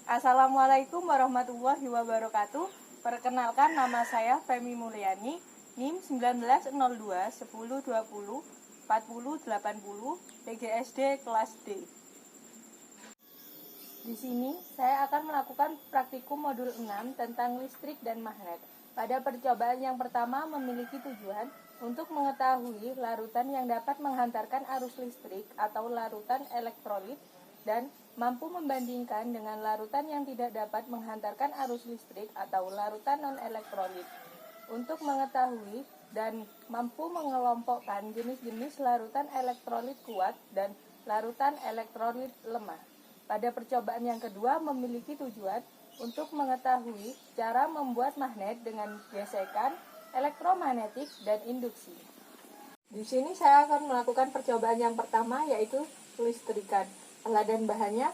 Assalamualaikum warahmatullahi wabarakatuh. Perkenalkan, nama saya Femi Mulyani, NIM 1902 10 20 40 80 PGSD kelas D. Di sini saya akan melakukan praktikum modul 6 tentang listrik dan magnet. Pada percobaan yang pertama memiliki tujuan untuk mengetahui larutan yang dapat menghantarkan arus listrik atau larutan elektrolit dan mampu membandingkan dengan larutan yang tidak dapat menghantarkan arus listrik atau larutan non-elektrolit. Untuk mengetahui dan mampu mengelompokkan jenis-jenis larutan elektrolit kuat dan larutan elektrolit lemah. Pada percobaan yang kedua memiliki tujuan untuk mengetahui cara membuat magnet dengan gesekan, elektromagnetik, dan induksi. Di sini saya akan melakukan percobaan yang pertama, yaitu kelistrikan. Alat dan bahannya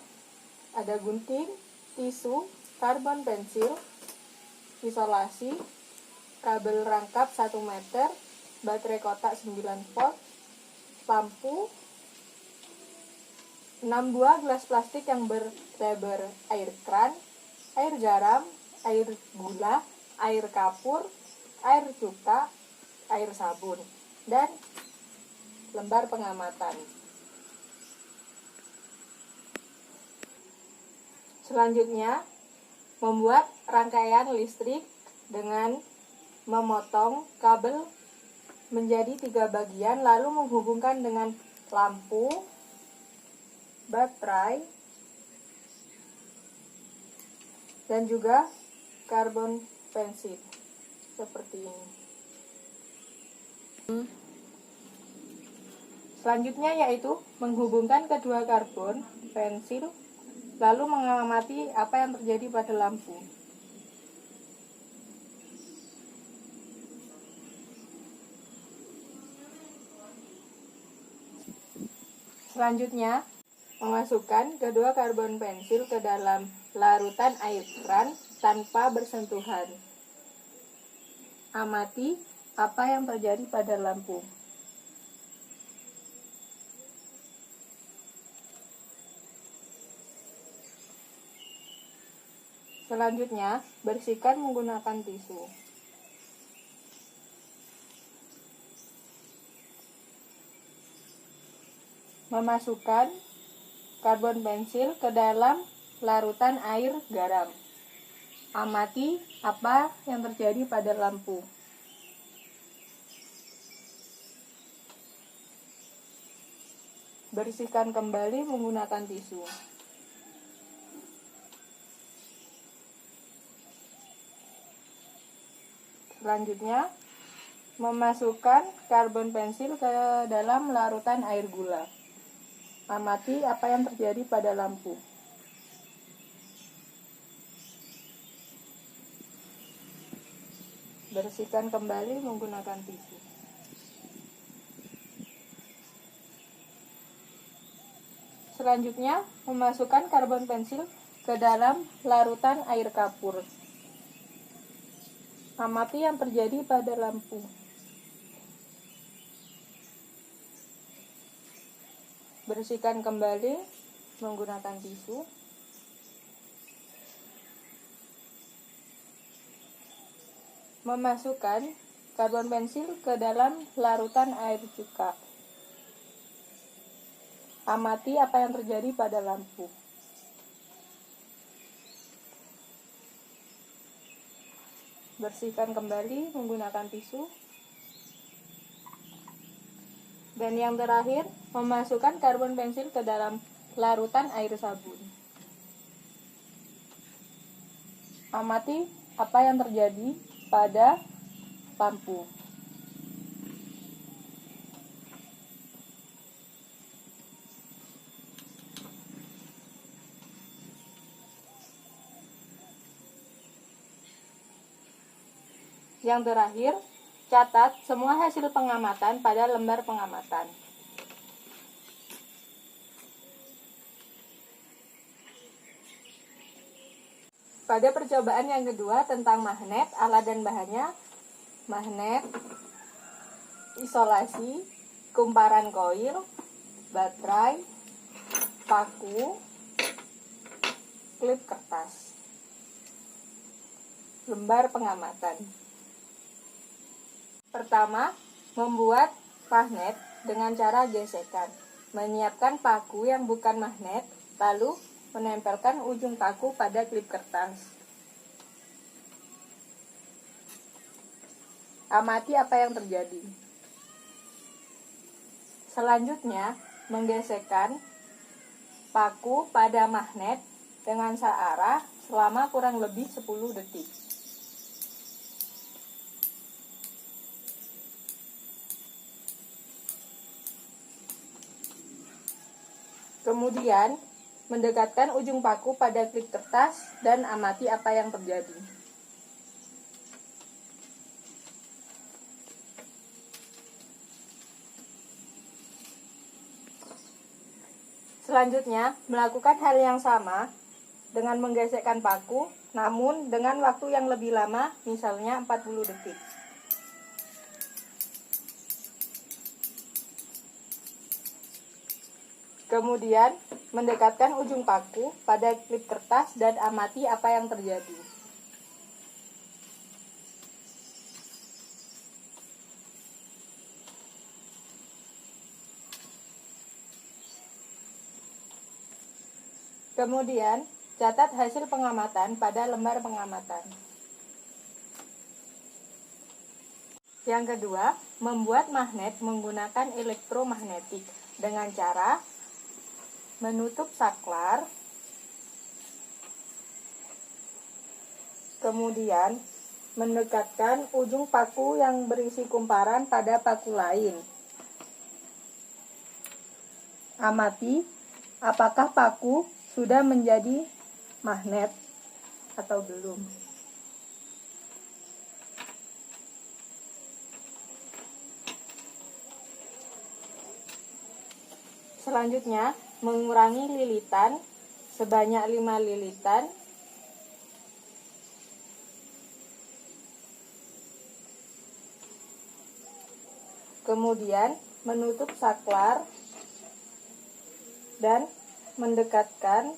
ada gunting, tisu, karbon pensil, isolasi, kabel rangkap 1 meter, baterai kotak 9 volt, lampu, 6 buah gelas plastik yang berlebar air kran, air garam, air gula, air kapur, air cuka, air sabun, dan lembar pengamatan. Selanjutnya, membuat rangkaian listrik dengan memotong kabel menjadi 3 bagian, lalu menghubungkan dengan lampu, baterai, dan juga karbon pensil seperti ini. Selanjutnya yaitu menghubungkan kedua karbon pensil, lalu mengamati apa yang terjadi pada lampu. Selanjutnya, memasukkan kedua karbon pensil ke dalam larutan air kran tanpa bersentuhan. Amati apa yang terjadi pada lampu. Selanjutnya, bersihkan menggunakan tisu. Memasukkan karbon pensil ke dalam larutan air garam. Amati apa yang terjadi pada lampu. Bersihkan kembali menggunakan tisu. Selanjutnya, memasukkan karbon pensil ke dalam larutan air gula. Amati apa yang terjadi pada lampu. Bersihkan kembali menggunakan tisu. Selanjutnya, memasukkan karbon pensil ke dalam larutan air kapur. Amati yang terjadi pada lampu. Bersihkan kembali menggunakan tisu. Memasukkan karbon pensil ke dalam larutan air cuka. Amati apa yang terjadi pada lampu. Bersihkan kembali menggunakan tisu. Dan yang terakhir, memasukkan karbon pensil ke dalam larutan air sabun. Amati apa yang terjadi pada lampu. Yang terakhir, catat semua hasil pengamatan pada lembar pengamatan. Pada percobaan yang kedua tentang magnet, alat dan bahannya, magnet, isolasi, kumparan koil, baterai, paku, klip kertas. Lembar pengamatan. Pertama, membuat magnet dengan cara gesekan. Menyiapkan paku yang bukan magnet, lalu menempelkan ujung paku pada klip kertas. Amati apa yang terjadi. Selanjutnya, menggesekkan paku pada magnet dengan searah selama kurang lebih 10 detik. Kemudian, mendekatkan ujung paku pada klip kertas dan amati apa yang terjadi. Selanjutnya, melakukan hal yang sama dengan menggesekkan paku, namun dengan waktu yang lebih lama, misalnya 40 detik. Kemudian, mendekatkan ujung paku pada klip kertas dan amati apa yang terjadi. Kemudian, catat hasil pengamatan pada lembar pengamatan. Yang kedua, membuat magnet menggunakan elektromagnetik dengan cara menutup saklar, kemudian mendekatkan ujung paku yang berisi kumparan pada paku lain. Amati apakah paku sudah menjadi magnet atau belum. Selanjutnya, mengurangi lilitan sebanyak 5 lilitan. Kemudian, menutup saklar dan mendekatkan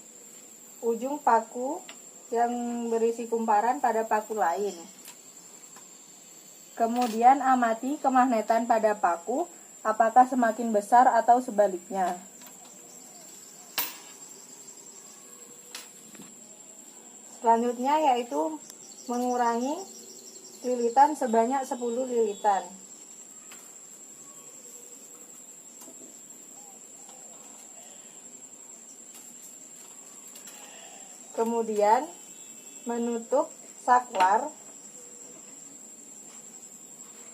ujung paku yang berisi kumparan pada paku lain. Kemudian amati kemagnetan pada paku, apakah semakin besar atau sebaliknya. Selanjutnya yaitu mengurangi lilitan sebanyak 10 lilitan. Kemudian menutup saklar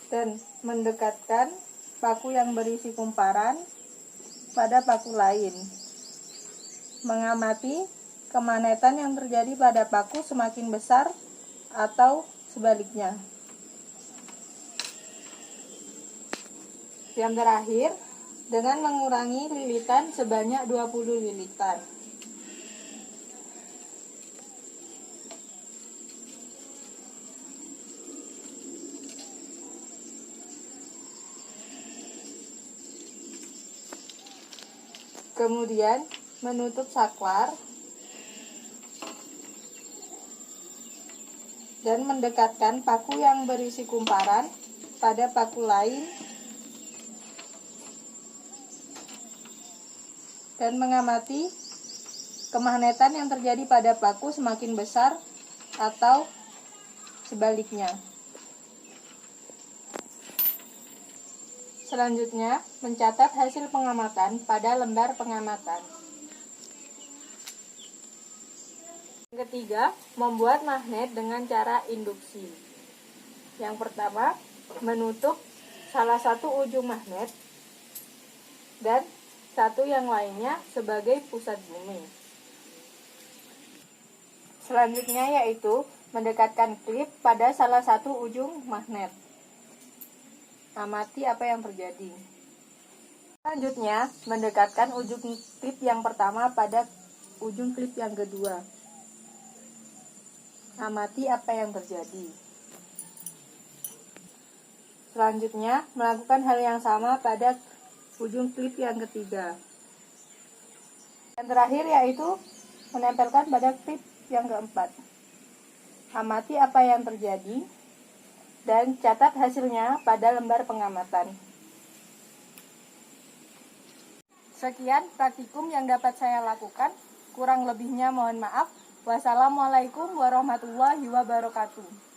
dan mendekatkan paku yang berisi kumparan pada paku lain. Mengamati kemagnetan yang terjadi pada paku semakin besar atau sebaliknya. Yang terakhir, dengan mengurangi lilitan sebanyak 20 lilitan. Kemudian menutup saklar dan mendekatkan paku yang berisi kumparan pada paku lain dan mengamati kemagnetan yang terjadi pada paku semakin besar atau sebaliknya. Selanjutnya, mencatat hasil pengamatan pada lembar pengamatan. Yang ketiga, membuat magnet dengan cara induksi. Yang pertama, menutup salah satu ujung magnet dan satu yang lainnya sebagai pusat bumi. Selanjutnya yaitu mendekatkan klip pada salah satu ujung magnet. Amati apa yang terjadi. Selanjutnya, mendekatkan ujung klip yang pertama pada ujung klip yang kedua. Amati apa yang terjadi. Selanjutnya, melakukan hal yang sama pada ujung klip yang ketiga. Yang terakhir yaitu Menempelkan pada tip yang keempat. Amati apa yang terjadi dan catat hasilnya pada lembar pengamatan. Sekian praktikum yang dapat saya lakukan. Kurang lebihnya mohon maaf. Wassalamualaikum warahmatullahi wabarakatuh.